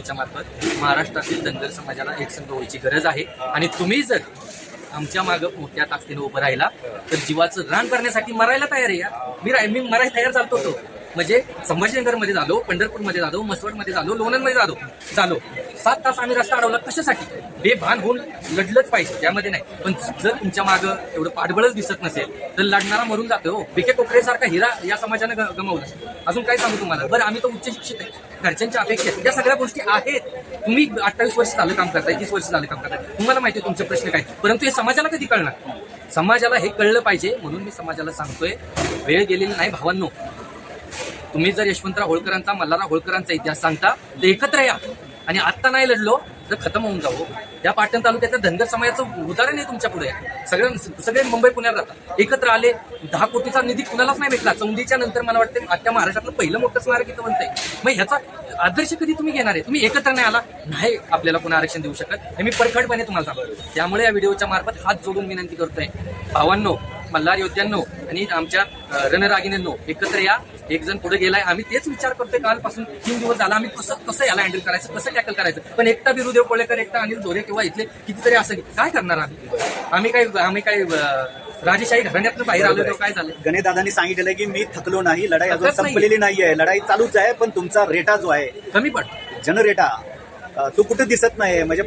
च्या मार्फत महाराष्ट्रातील धनगर समाजाला एकसंध व्हायची गरज आहे आणि तुम्ही जर आमच्या मागं मोठ्या ताकदीने उभं राहिला तर जीवाचं रान करण्यासाठी मरायला तयार आहे या मी मरायला तयार झालतो तो म्हणजे संभाजीनगरमध्ये झालो, पंढरपूरमध्ये झालो, मसवडमध्ये झालो, लोणंदमध्ये झालो 7 तास आम्ही रस्ता अडवला कशासाठी? बेभान होऊन लढलंच पाहिजे त्यामध्ये नाही. पण जर तुमच्या मागं एवढं पाठबळच दिसत नसेल तर लढणारा मरून जातो. हो, बीके कोकरेसारखा हिरा या समाजानं गमावला. अजून काय सांगू तुम्हाला? बरं आम्ही तो उच्च शिक्षित आहे, घरच्यांच्या अपेक्षा आहेत, या सगळ्या गोष्टी आहेत. तुम्ही 28 वर्ष झालं काम करताय, 30 वर्ष झालं काम करताय, तुम्हाला माहिती आहे तुमचे प्रश्न काय, परंतु हे समाजाला कधी कळणार? समाजाला हे कळलं पाहिजे म्हणून मी समाजाला सांगतोय वेळ गेलेली नाही भावांनो. तुम्ही जर यशवंतराव होळकरांचा, मल्हारराव होळकरांचा इतिहास सांगता तर एकत्र या आणि आत्ता नाही लढलो तर खतम होऊन जाऊ. या पाटण तालुक्यातल्या धनगर समाजाचं उदाहरण आहे तुमच्या पुढे. सगळे मुंबई पुण्यात राहतात, एकत्र आले. 10 कोटीचा निधी कुणालाच नाही भेटला. चौंडीच्या नंतर मला वाटतं आजच्या महाराष्ट्रातलं पहिलं मोठं स्मारक इथं बनतंय. मग ह्याचा आदर्श कधी तुम्ही घेणार आहे? तुम्ही एकत्र नाही आला, नाही आपल्याला कोण आरक्षण देऊ शकत हे मी परखडपणे तुम्हाला सांगतो. त्यामुळे या व्हिडिओच्या मार्फत हात जोडून विनंती करतोय, भावांनो, मल्हार योद्ध्यांनो आणि आमच्या रणरागिनींनो, एकत्र या. एक जण पुढे गेलाय, आम्ही तेच विचार करतोय कालपासून 3 दिवस झाला. आम्ही कसं याला हँडल करायचं, कसं टॅकल करायचं. पण एकटा बिरुदेव कोळेकर, एकटा अनिल धोरे किंवा इथले कितीतरी असं काय करणार आम्ही काय राजेशाही घराण्यातनं बाहेर आलो तर काय झालं? गणेशदादांनी सांगितलेलं की मी थकलो नाही, लढाई अजून संपलेली नाहीये, लढाई चालूच आहे. पण तुमचा रेटा जो आहे कमी पडतो, जनरेटा तो कुठे दिसत नाही. म्हणजे